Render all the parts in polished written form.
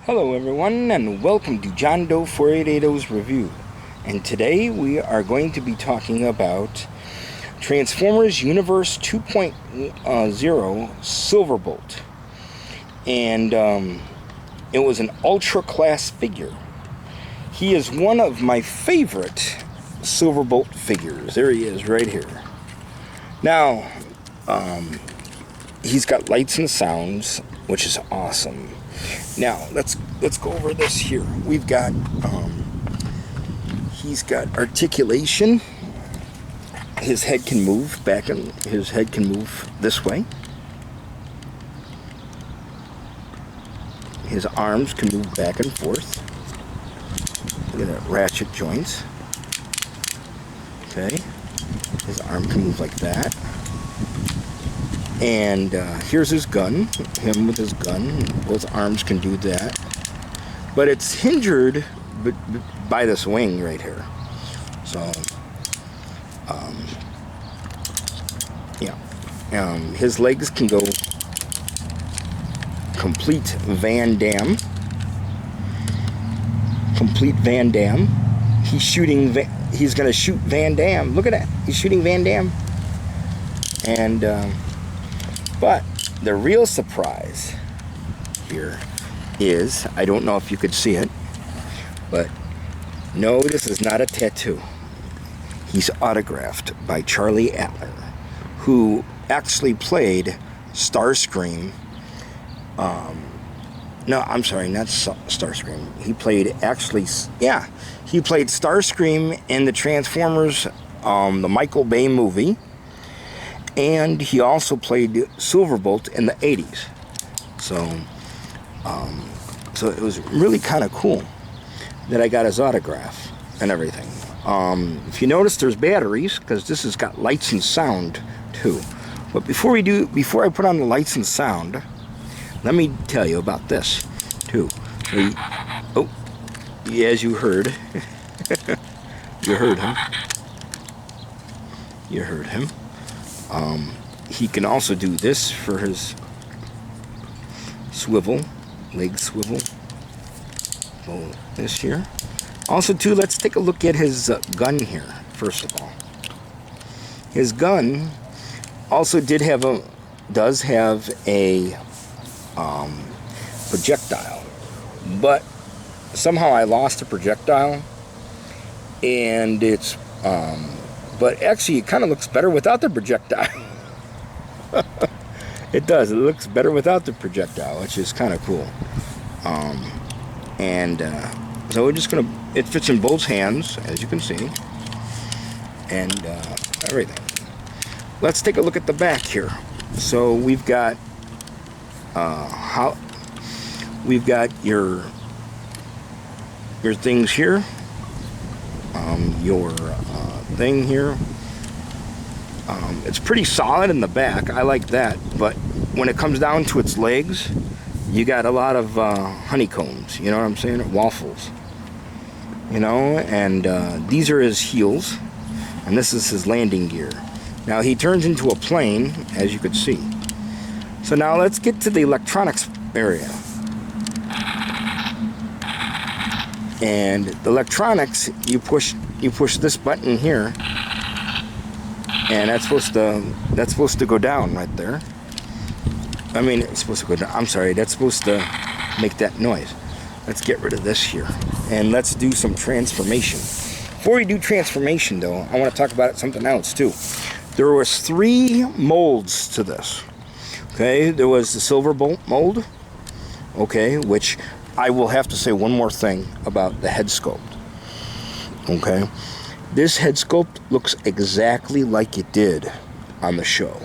Hello everyone and welcome to John Doe 4880's review. And today we are going to be talking about Transformers Universe 2.0 Silverbolt. And it was an ultra class figure. He is one of my favorite Silverbolt figures. There he is right here. Now, he's got lights and sounds, which is awesome. Now let's go over this here. We've got he's got articulation. His head can move back, and his head can move this way. His arms can move back and forth. Look at that, ratchet joints. Okay, his arm can move like that. And here's his gun, him with his gun. Both arms can do that. But it's hindered by this wing right here. So, yeah. His legs can go complete Van Damme. Complete Van Damme. He's going to shoot Van Damme. Look at that. He's shooting Van Damme. And, but the real surprise here is, I don't know if you could see it, but no, this is not a tattoo. He's autographed by Charlie Adler, who actually played Starscream. No, I'm sorry, not Starscream. He played he played Starscream in the Transformers, the Michael Bay movie. And he also played Silverbolt in the 80s. So it was really kind of cool that I got his autograph and everything. If you notice, there's batteries, because this has got lights and sound too. But before I put on the lights and sound, let me tell you about this too. As you heard, you heard him. You heard him. He can also do this for his swivel, leg swivel. So this here. Also, too, let's take a look at his gun here. First of all, his gun also does have a projectile, but somehow I lost the projectile, and it's but actually, it kind of looks better without the projectile. It does. It looks better without the projectile, which is kind of cool. So we're just going to... It fits in both hands, as you can see. And everything. Let's take a look at the back here. So we've got... we've got your things here. Your thing here. It's pretty solid in the back. I like that. But when it comes down to its legs, you got a lot of honeycombs. You know what I'm saying? Waffles. You know, and these are his heels, and this is his landing gear. Now he turns into a plane, as you could see. So now let's get to the electronics area. And the electronics, you push this button here, and that's supposed to go down right there. I mean, it's supposed to go down. I'm sorry, that's supposed to make that noise. Let's get rid of this here, and let's do some transformation. Before we do transformation, though, I want to talk about something else too. There was 3 molds to this. Okay, there was the Silverbolt mold. Okay, which I will have to say one more thing about the head sculpt. Okay, this head sculpt looks exactly like it did on the show.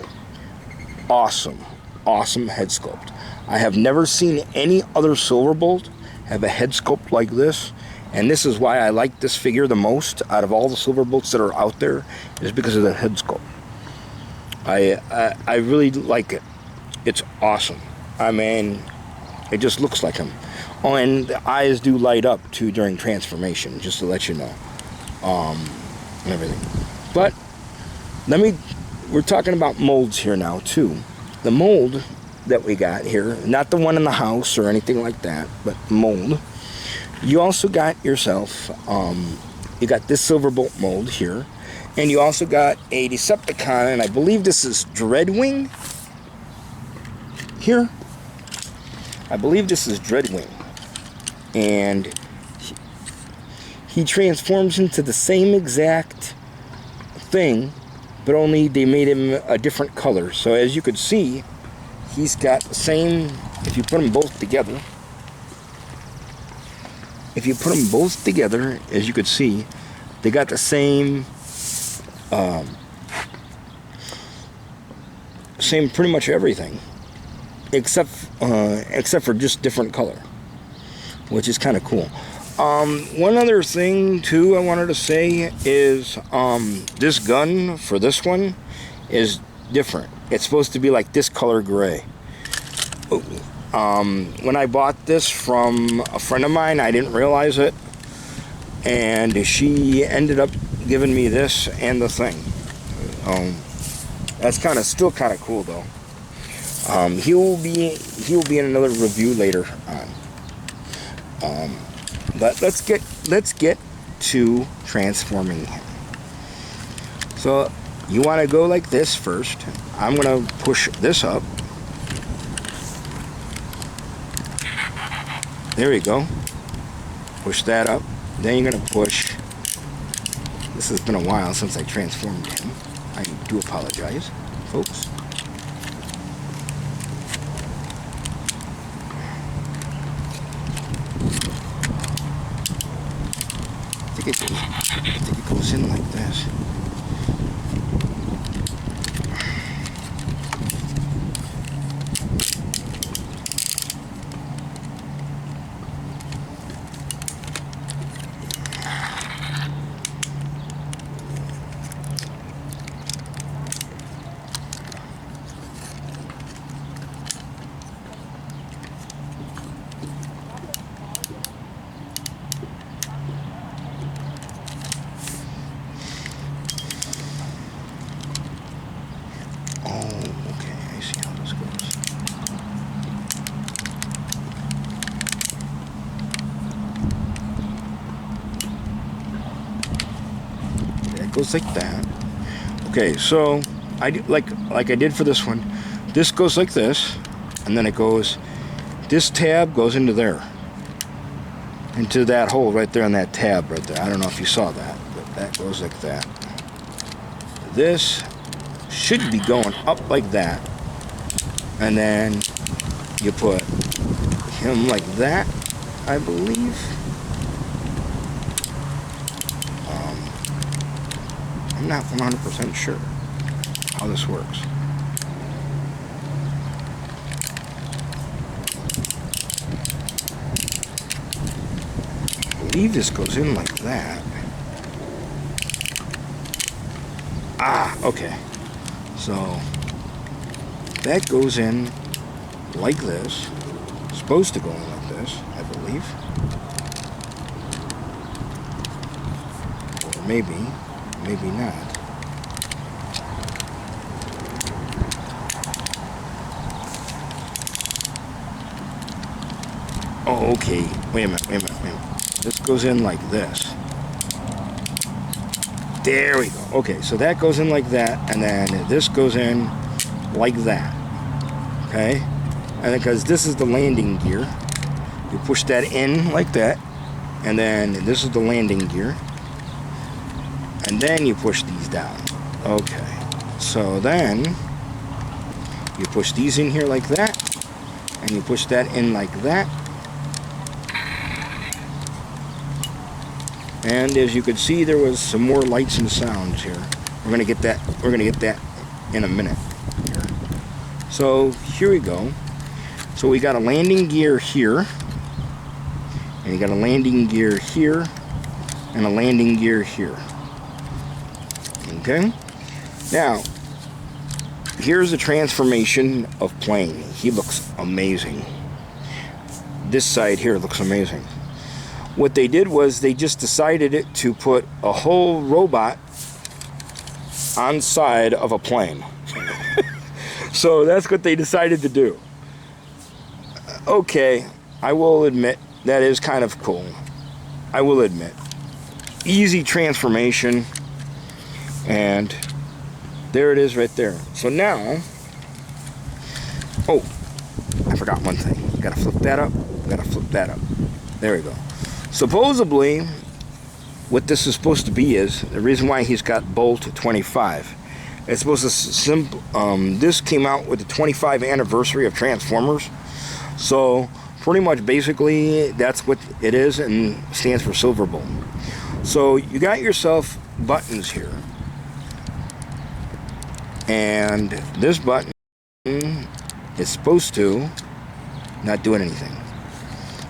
Awesome head sculpt. I have never seen any other Silverbolt have a head sculpt like this, and this is why I like this figure the most out of all the Silverbolts that are out there, is because of the head sculpt. I really like it. It's awesome. I mean, it just looks like him. Oh, and the eyes do light up too during transformation, just to let you know. And everything. But we're talking about molds here now too. The mold that we got here, not the one in the house or anything like that, but mold. You also got yourself, you got this Silverbolt mold here, and you also got a Decepticon, and I believe this is Dreadwing here. I believe this is Dreadwing, and he transforms into the same exact thing, but only they made him a different color. So as you could see, he's got the same, if you put them both together, as you could see, they got the same, same pretty much everything, except for just different color, which is kind of cool. One other thing too I wanted to say is this gun for this one is different. It's supposed to be like this color gray. When I bought this from a friend of mine, I didn't realize it, and she ended up giving me this and the thing. That's still kind of cool though. He'll be in another review later on. But let's get to transforming him. So you want to go like this first. I'm gonna push this up. There we go. Push that up. Then you're gonna push. This has been a while since I transformed him. I do apologize, folks. I think it goes in like this. Goes like that. Okay, so I do, like I did for this one. This goes like this, and then it goes. This tab goes into there, into that hole right there on that tab right there. I don't know if you saw that, but that goes like that. This should be going up like that, and then you put him like that, I believe. I'm not 100% sure how this works. I believe this goes in like that. Okay. So that goes in like this. It's supposed to go in like this, I believe. Or maybe not. Oh, okay. Wait a minute. This goes in like this. There we go. Okay, so that goes in like that, and then this goes in like that. Okay? And because this is the landing gear, you push that in like that, and then this is the landing gear. And then you push these down. Okay. So then you push these in here like that, and you push that in like that. And as you could see, there was some more lights and sounds here. We're gonna get that in a minute here. So here we go. So we got a landing gear here, and you got a landing gear here, and a landing gear here. Okay? Now, here's a transformation of plane. He looks amazing. This side here looks amazing. What they did was they just decided to put a whole robot on side of a plane. So that's what they decided to do. Okay, I will admit that is kind of cool. I will admit. Easy transformation, and there it is right there. So now, oh, I forgot one thing. Gotta flip that up. Gotta flip that up. There we go. Supposedly, what this is supposed to be is the reason why he's got Bolt 25. It's supposed to this came out with the 25th anniversary of Transformers. So pretty much basically that's what it is, and stands for Silverbolt. So you got yourself buttons here, and this button is supposed to not doing anything.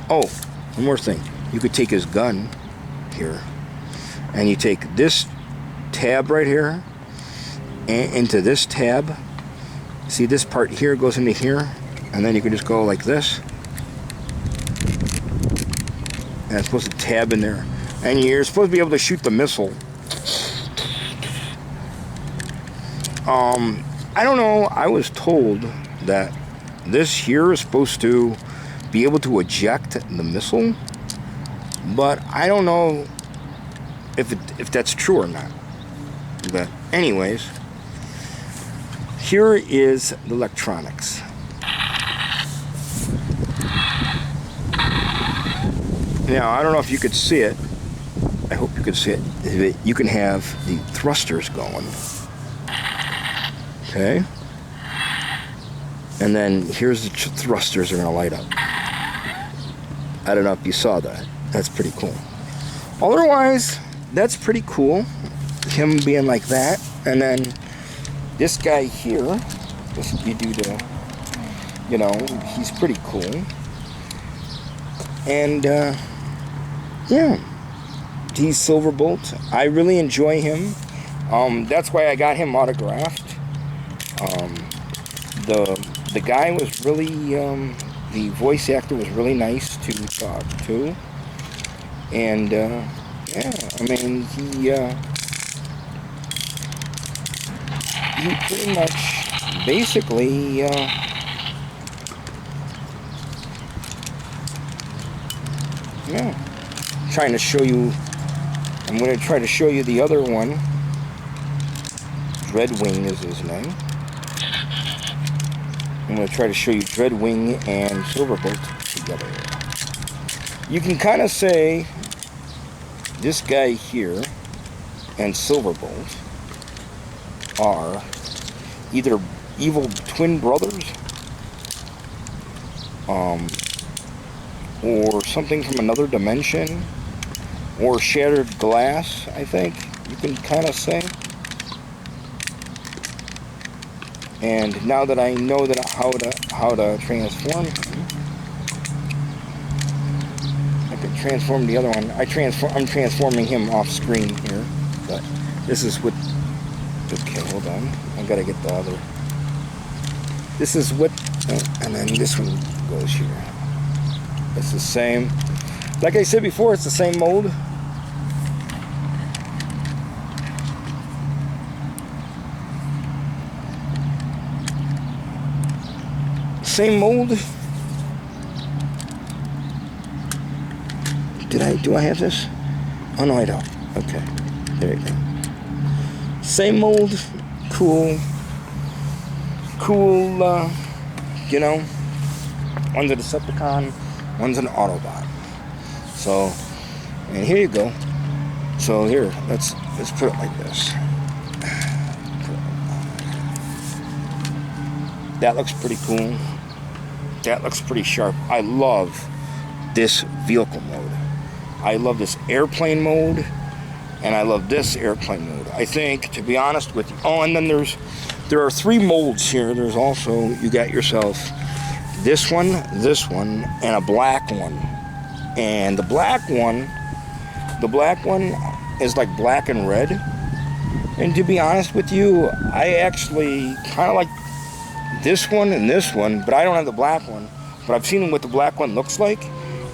Oh, one more thing. You could take his gun here, and you take this tab right here and into this tab. See, this part here goes into here, and then you can just go like this, and it's supposed to tab in there, and you're supposed to be able to shoot the missile. I don't know. I was told that this here is supposed to be able to eject the missile, but I don't know if that's true or not. But anyways, here is the electronics. Now, I don't know if you could see it. I hope you could see it. You can have the thrusters going. Okay. And then here's the thrusters are going to light up. I don't know if you saw that. That's pretty cool. Otherwise, that's pretty cool. Him being like that. And then this guy here, just you do the, you know, he's pretty cool. And, yeah, he's Silverbolt. I really enjoy him. That's why I got him autographed. The guy was really, the voice actor was really nice to talk to. And, yeah, I mean, he pretty much, basically, yeah, trying to show you, I'm going to try to show you the other one. Dreadwing is his name. I'm going to try to show you Dreadwing and Silverbolt together. You can kind of say this guy here and Silverbolt are either evil twin brothers, or something from another dimension, or shattered glass, I think you can kind of say. And now that I know that how to transform him, I could transform the other one. I'm transforming him off screen here, but this is what. Okay, hold on. I gotta get the other. This is what, and then this one goes here. It's the same. Like I said before, it's the same mold. Same mold. Do I have this? Oh no, I don't. Okay, there you go. Same mold, cool, you know, one's a Decepticon, one's an Autobot. So, and here you go. So here, let's put it like this. That looks pretty cool. That looks pretty sharp. I love this vehicle mode. I love this airplane mode, and I love this airplane mode. I think, to be honest with you, oh, and then there are 3 molds here. There's also, you got yourself this one, and a black one. And the black one is like black and red. And to be honest with you, I actually kind of like this one and this one, but I don't have the black one. But I've seen what the black one looks like,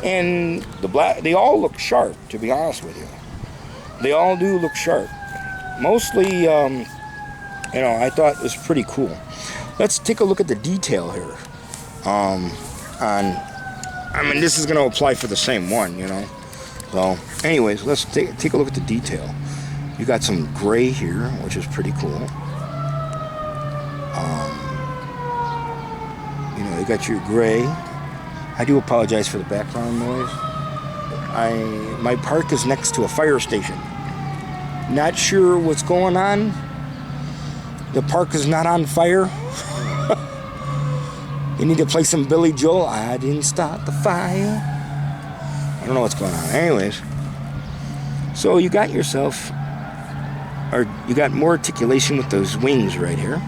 and they all look sharp, to be honest with you. They all do look sharp. Mostly, you know, I thought it was pretty cool. Let's take a look at the detail here on I mean, this is going to apply for the same one, you know. So, anyways, let's take a look at the detail. You got some gray here, which is pretty cool. You know, you got your gray. I do apologize for the background noise. My park is next to a fire station. Not sure what's going on. The park is not on fire. You need to play some Billy Joel. I didn't start the fire. I don't know what's going on. Anyways, so you got yourself, or you got more articulation with those wings right here.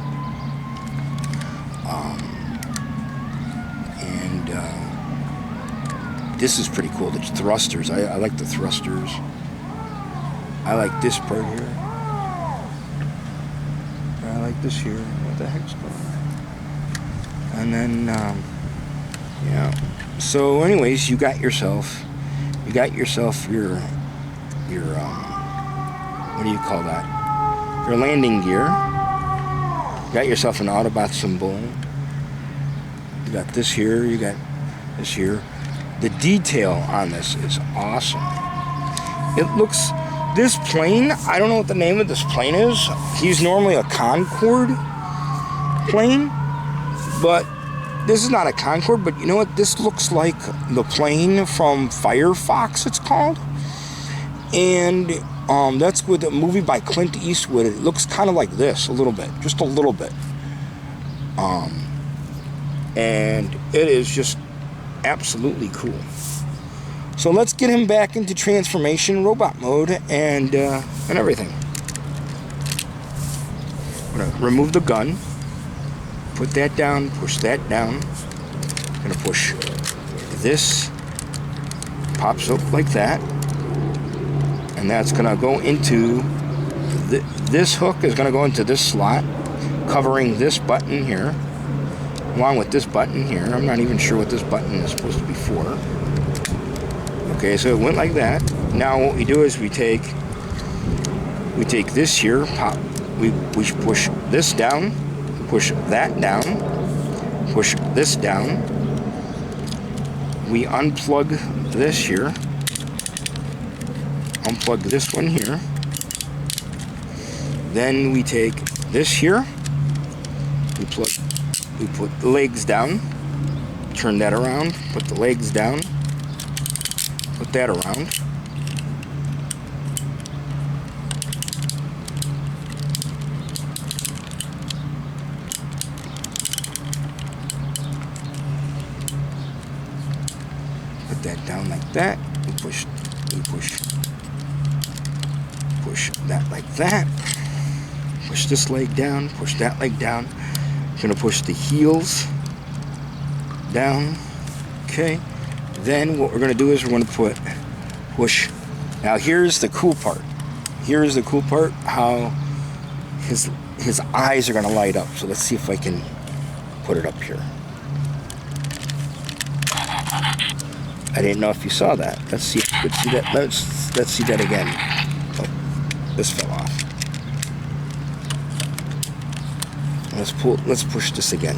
This is pretty cool, the thrusters. I like the thrusters. I like this part here. I like this here. What the heck's going on? And then, yeah. So anyways, you got yourself your, what do you call that? Your landing gear. You got yourself an Autobot symbol. You got this here, you got this here. The detail on this is awesome. It looks, this plane, I don't know what the name of this plane is. He's normally a Concorde plane, but this is not a Concorde, but you know what? This looks like the plane from Firefox, it's called. And that's with a movie by Clint Eastwood. It looks kind of like this, a little bit, just a little bit. And it is just absolutely cool. So let's get him back into transformation robot mode and everything. I'm gonna remove the gun, put that down, push that down. I'm gonna push this, pops up like that, and that's gonna go into this hook is gonna go into this slot, covering this button here, along with this button here. I'm not even sure what this button is supposed to be for. Okay, so it went like that. Now what we do is we take this here, we push this down, push that down, push this down. We unplug this here, unplug this one here. Then we take this here, we put the legs down, turn that around, put the legs down, put that around. Put that down like that. We push that like that. Push this leg down, push that leg down. Gonna push the heels down. Okay. Then what we're gonna do is we're gonna push. Now here's the cool part. Here's the cool part, how his eyes are gonna light up. So let's see if I can put it up here. I didn't know if you saw that. Let's see if you could see that. Let's see that again. Oh, this fell off. Let's push this again.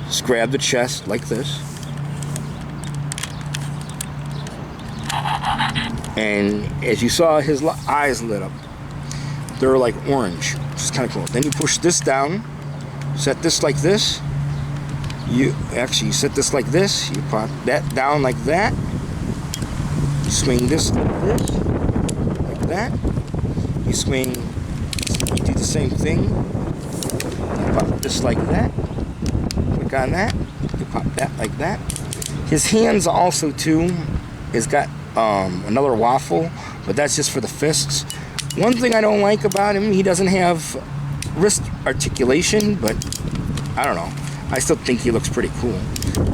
Just grab the chest like this. And as you saw, his eyes lit up. They're like orange, which is kind of cool. Then you push this down, set this like this. You set this like this. You pop that down like that. You swing this like this, like that. You swing. You do the same thing. Pop this like that, click on that, you pop that like that. His hands also too has got another waffle, but that's just for the fists. One thing I don't like about him, he doesn't have wrist articulation, but I don't know. I still think he looks pretty cool.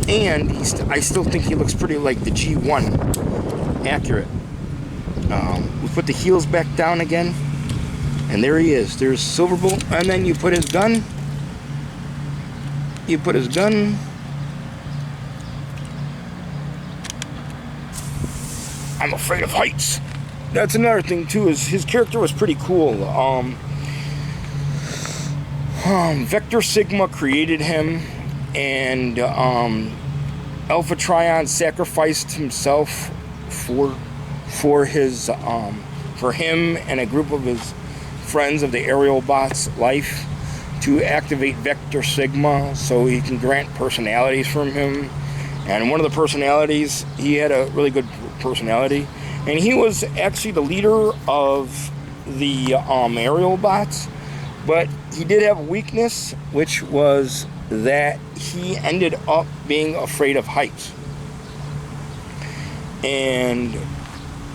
And I still think he looks pretty like the G1, accurate. We put the heels back down again, and there he is. There's Silverbolt, and then you put his gun. You put his gun. I'm afraid of heights. That's another thing too, is his character was pretty cool. Vector Sigma created him, and Alpha Trion sacrificed himself for him and a group of his friends of the Aerial Bot's life to activate Vector Sigma so he can grant personalities from him. And one of the personalities, he had a really good personality, and he was actually the leader of the Aerial Bots, but he did have a weakness, which was that he ended up being afraid of heights. And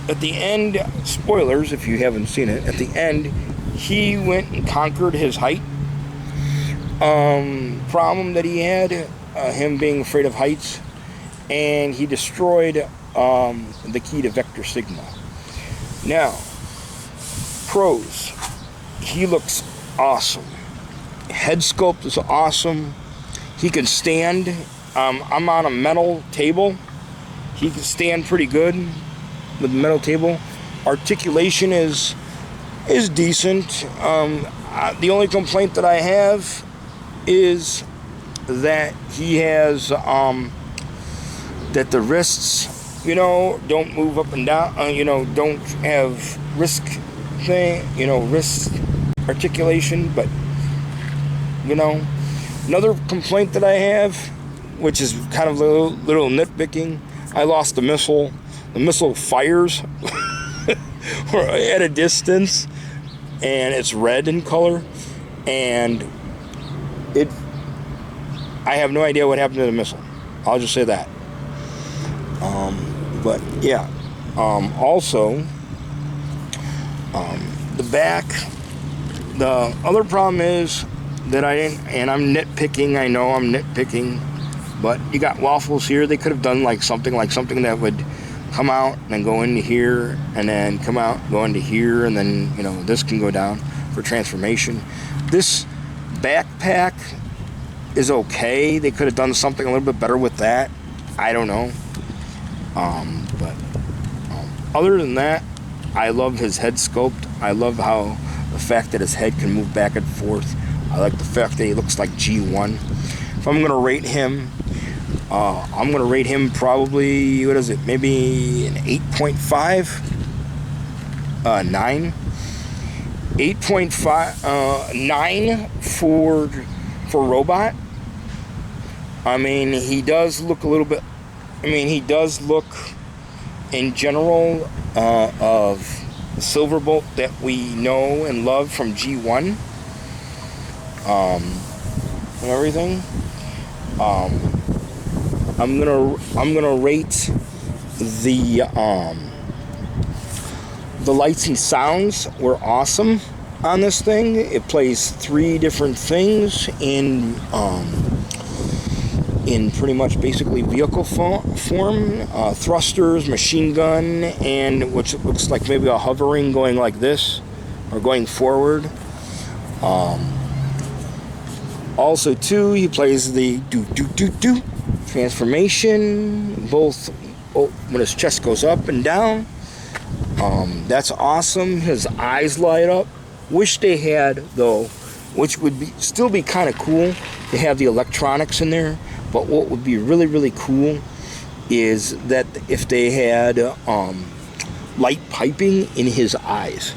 at the end, spoilers if you haven't seen it, at the end, he went and conquered his height problem that he had, him being afraid of heights, and he destroyed the key to Vector Sigma. Now, pros. He looks awesome. Head sculpt is awesome. He can stand. I'm on a metal table. He can stand pretty good with the metal table. Articulation is decent. The only complaint that I have is that he has that the wrists, don't move up and down. Don't have wrist articulation. But another complaint that I have, which is kind of a little nitpicking, I lost the missile. The missile fires at a distance, and it's red in color, and I have no idea what happened to the missile. I'll just say that. But yeah. Also, the back. The other problem is that I'm nitpicking. I know I'm nitpicking, but you got waffles here. They could have done something that would come out and then go into here, and then come out, go into here, and then this can go down for transformation. This backpack is okay. They could have done something a little bit better with that. I don't know. But other than that, I love his head sculpt. I love how the fact that his head can move back and forth. I like the fact that he looks like G1. If I'm gonna rate him, I'm gonna rate him probably, what is it? Maybe an 8.5, 9. 8.5, 9 for robot. I mean, he does look a little bit. He does look, in general, of the Silverbolt that we know and love from G1, and everything. I'm gonna rate the lights and sounds were awesome on this thing. It plays 3 different things in pretty much basically vehicle form, thrusters, machine gun, and which looks like maybe a hovering going like this, or going forward. Also too, he plays the do transformation, both when his chest goes up and down. That's awesome. His eyes light up. Wish they had, though, which would still be kind of cool to have the electronics in there. But what would be really, really cool is that if they had light piping in his eyes,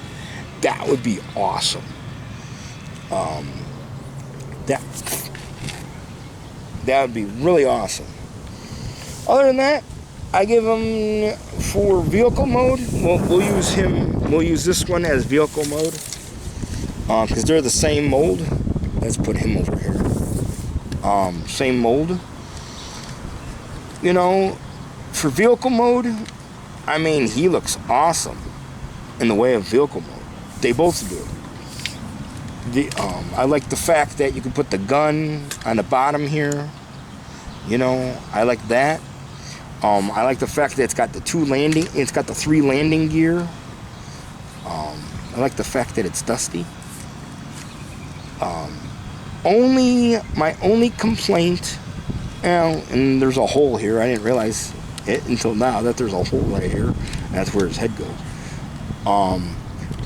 that would be awesome. That would be really awesome. Other than that, I give him, for vehicle mode, we'll use him. We'll use this one as vehicle mode because they're the same mold. Let's put him over here. Same mold. For vehicle mode, he looks awesome in the way of vehicle mode. They both do. I like the fact that you can put the gun on the bottom here. I like that. I like the fact that it's got the 3 landing gear. I like the fact that it's dusty. My only complaint, and there's a hole here. I didn't realize it until now that there's a hole right here. That's where his head goes.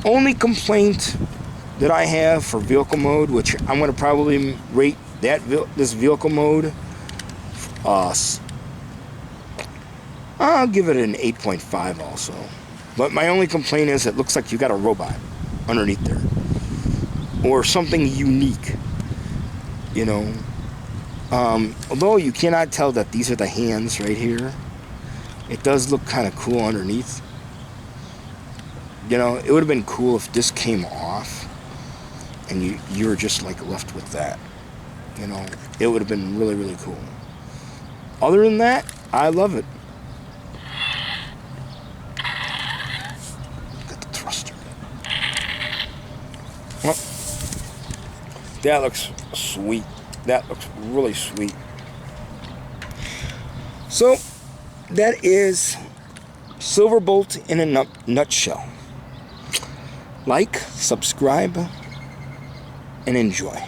Only complaint that I have for vehicle mode, which I'm going to probably rate this vehicle mode I'll give it an 8.5 also. But my only complaint is it looks like you got a robot underneath there. Or something unique. You know. Although you cannot tell that these are the hands right here, it does look kind of cool underneath. You know, it would have been cool if this came off and you were just like left with that. You know, it would have been really, really cool. Other than that, I love it. Got the thruster. Well, that looks sweet. That looks really sweet. So, that is Silverbolt in a nutshell. Like, subscribe, and enjoy.